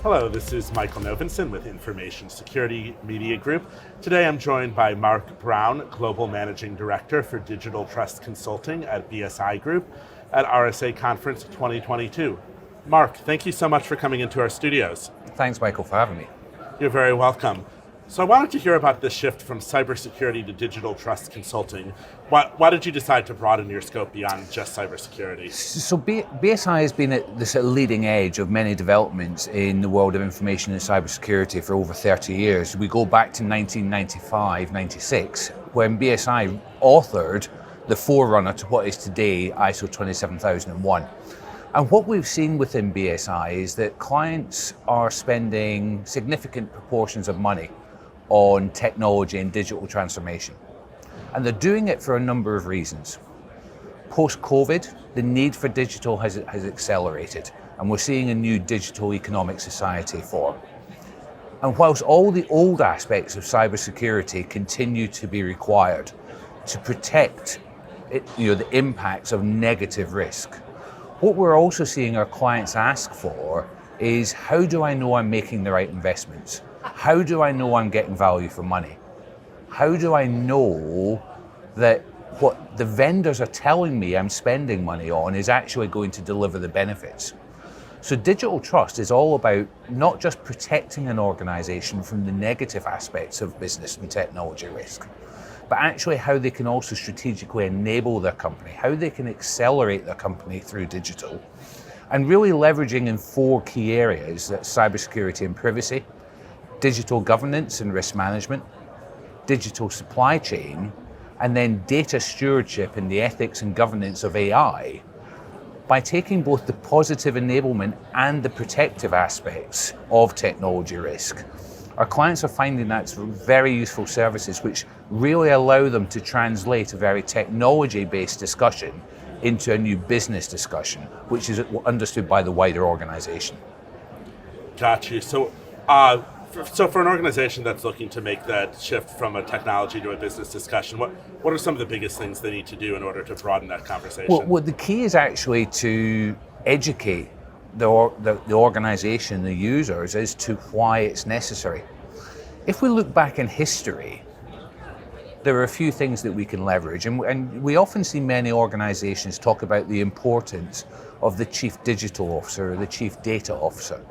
Hello, this is Michael Novinsin with Information Security Media Group. Today I'm joined by Mark Brown, Global Managing Director for Digital Trust Consulting at BSI Group at RSA Conference 2022. Mark, thank you so much for coming into our studios. Thanks, Michael, for having me. You're very welcome. So I wanted to hear about the shift from cybersecurity to digital trust consulting. Why did you decide to broaden your scope beyond just cybersecurity? So BSI has been at the sort of leading edge of many developments in the world of information and cybersecurity for over 30 years. We go back to 1995-96, when BSI authored the forerunner to what is today ISO 27001. And what we've seen within BSI is that clients are spending significant proportions of money on technology and digital transformation. And they're doing it for a number of reasons. Post-COVID, the need for digital has accelerated, and we're seeing a new digital economic society form. And whilst all the old aspects of cybersecurity continue to be required to protect the impacts of negative risk, what we're also seeing our clients ask for is, how do I know I'm making the right investments? How do I know I'm getting value for money? How do I know that what the vendors are telling me I'm spending money on is actually going to deliver the benefits? So digital trust is all about not just protecting an organization from the negative aspects of business and technology risk, but actually how they can also strategically enable their company, how they can accelerate their company through digital, and really leveraging in four key areas: that's cybersecurity and privacy, digital governance and risk management, digital supply chain, and then data stewardship and the ethics and governance of AI. By taking both the positive enablement and the protective aspects of technology risk, our clients are finding that's very useful services which really allow them to translate a very technology-based discussion into a new business discussion, which is understood by the wider organization. Got you. So for an organization that's looking to make that shift from a technology to a business discussion, what are some of the biggest things they need to do in order to broaden that conversation? Well, the key is actually to educate the organization, the users, as to why it's necessary. If we look back in history, there are a few things that we can leverage, and we often see many organizations talk about the importance of the chief digital officer or the chief data officer.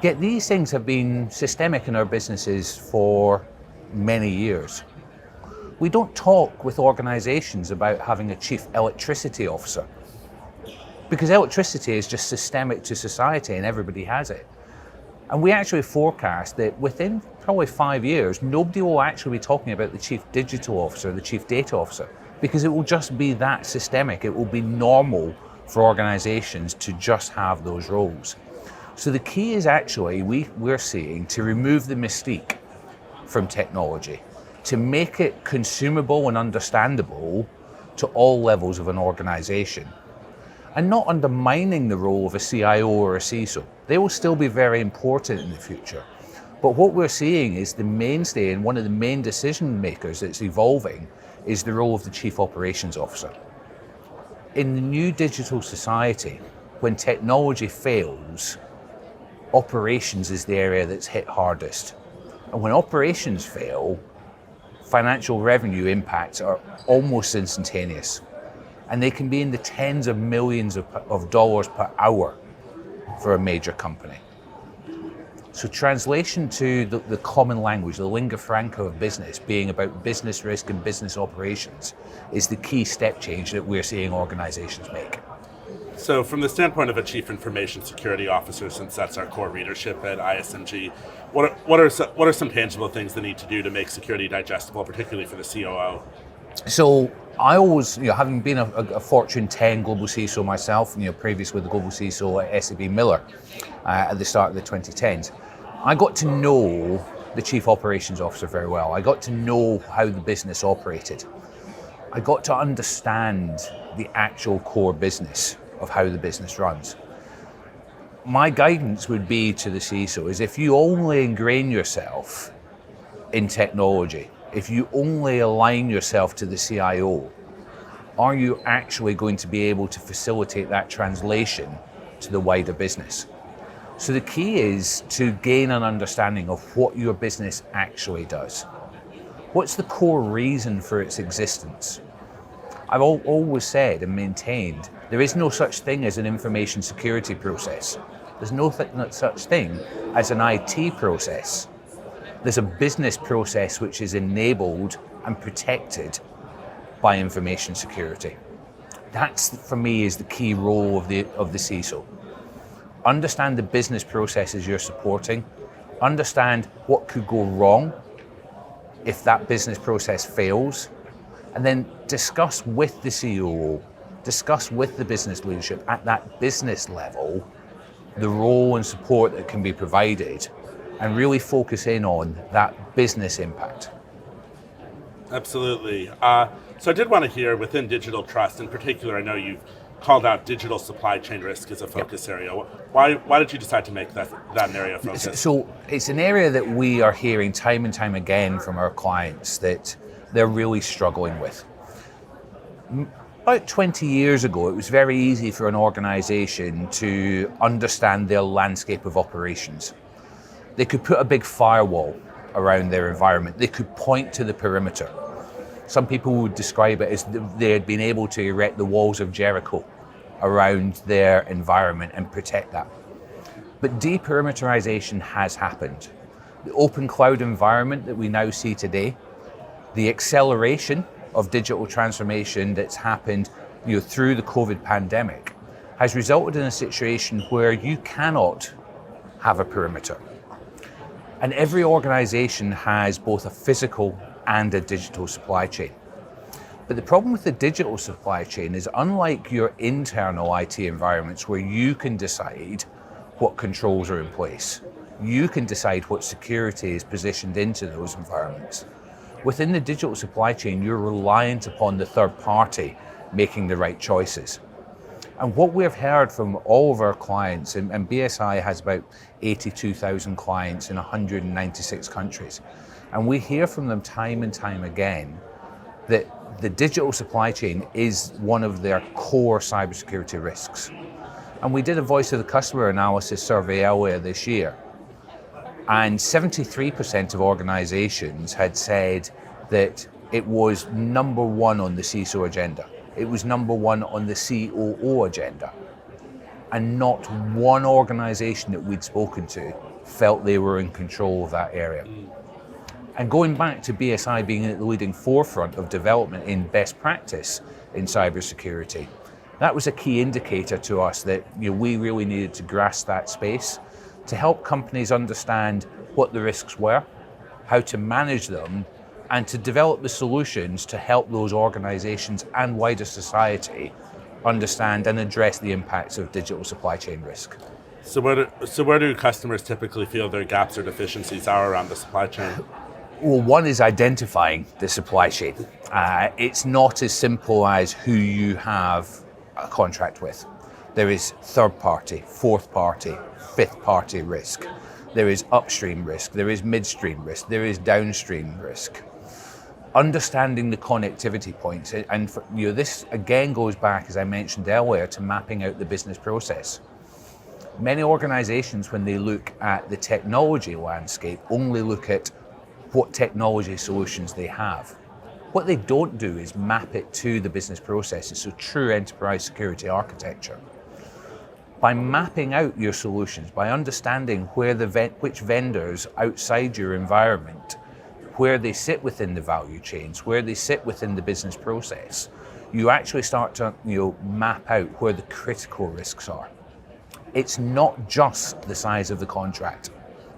Yet these things have been systemic in our businesses for many years. We don't talk with organizations about having a chief electricity officer, because electricity is just systemic to society and everybody has it. And we actually forecast that within probably 5 years, nobody will actually be talking about the chief digital officer, the chief data officer, because it will just be that systemic. It will be normal for organizations to just have those roles. So the key is actually, we're seeing, to remove the mystique from technology, to make it consumable and understandable to all levels of an organization, and not undermining the role of a CIO or a CISO. They will still be very important in the future. But what we're seeing is the mainstay, and one of the main decision makers that's evolving, is the role of the chief operations officer. In the new digital society, when technology fails, operations is the area that's hit hardest. And when operations fail, financial revenue impacts are almost instantaneous. And they can be in the tens of millions of dollars per hour for a major company. So translation to the common language, the lingua franca of business, being about business risk and business operations, is the key step change that we're seeing organizations make. So from the standpoint of a chief information security officer, since that's our core readership at ISMG, what are some tangible things they need to do to make security digestible, particularly for the COO? So I always, having been a Fortune 10 global CISO myself, previous with the global CISO at SAB Miller at the start of the 2010s, I got to know the chief operations officer very well. I got to know how the business operated. I got to understand the actual core business of how the business runs. My guidance would be to the CISO is, if you only ingrain yourself in technology, if you only align yourself to the CIO, are you actually going to be able to facilitate that translation to the wider business? So the key is to gain an understanding of what your business actually does. What's the core reason for its existence? I've always said and maintained there is no such thing as an information security process. There's no such thing as an IT process. There's a business process which is enabled and protected by information security. That's, for me, is the key role of the CISO. Understand the business processes you're supporting, understand what could go wrong if that business process fails, and then discuss with the COO, discuss with the business leadership at that business level the role and support that can be provided, and really focus in on that business impact. Absolutely. So I did want to hear, within digital trust in particular, I know you've called out digital supply chain risk as a focus area. Why did you decide to make that an area of focus? So it's an area that we are hearing time and time again from our clients that they're really struggling with. About 20 years ago, it was very easy for an organization to understand their landscape of operations. They could put a big firewall around their environment. They could point to the perimeter. Some people would describe it as they had been able to erect the walls of Jericho around their environment and protect that. But deperimeterization has happened. The open cloud environment that we now see today, the acceleration of digital transformation that's happened through the COVID pandemic, has resulted in a situation where you cannot have a perimeter. And every organization has both a physical and a digital supply chain. But the problem with the digital supply chain is, unlike your internal IT environments where you can decide what controls are in place, you can decide what security is positioned into those environments. Within the digital supply chain, you're reliant upon the third party making the right choices. And what we have heard from all of our clients, and BSI has about 82,000 clients in 196 countries, and we hear from them time and time again that the digital supply chain is one of their core cybersecurity risks. And we did a voice of the customer analysis survey earlier this year, and 73% of organizations had said that it was number one on the CISO agenda. It was number one on the COO agenda. And not one organization that we'd spoken to felt they were in control of that area. And going back to BSI being at the leading forefront of development in best practice in cybersecurity, that was a key indicator to us that we really needed to grasp that space to help companies understand what the risks were, how to manage them, and to develop the solutions to help those organizations and wider society understand and address the impacts of digital supply chain risk. So where do customers typically feel their gaps or deficiencies are around the supply chain? Well, one is identifying the supply chain. It's not as simple as who you have a contract with. There is third party, fourth party, fifth party risk. There is upstream risk, there is midstream risk, there is downstream risk. Understanding the connectivity points, and this again goes back, as I mentioned earlier, to mapping out the business process. Many organizations, when they look at the technology landscape, only look at what technology solutions they have. What they don't do is map it to the business processes, so true enterprise security architecture. By mapping out your solutions, by understanding which vendors outside your environment, where they sit within the value chains, where they sit within the business process, you actually start to map out where the critical risks are. It's not just the size of the contract.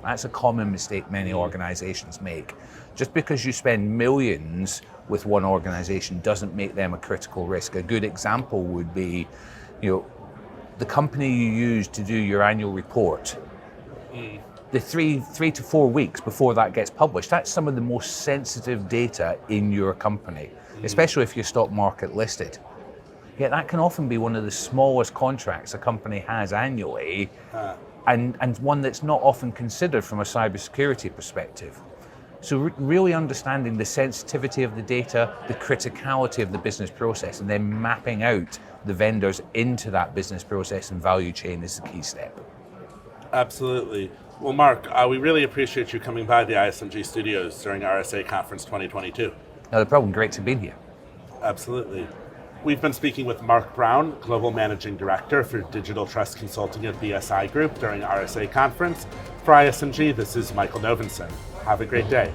That's a common mistake many organizations make. Just because you spend millions with one organization doesn't make them a critical risk. A good example would be, the company you use to do your annual report. The three to 4 weeks before that gets published, that's some of the most sensitive data in your company, especially if you're stock market listed. Yet that can often be one of the smallest contracts a company has annually, and one that's not often considered from a cybersecurity perspective. So really understanding the sensitivity of the data, the criticality of the business process, and then mapping out the vendors into that business process and value chain is the key step. Absolutely. Well, Mark, we really appreciate you coming by the ISMG studios during RSA Conference 2022. Not a problem. Great to be here. Absolutely. We've been speaking with Mark Brown, Global Managing Director for Digital Trust Consulting at BSI Group during RSA Conference. For ISMG, this is Michael Novinsin. Have a great day.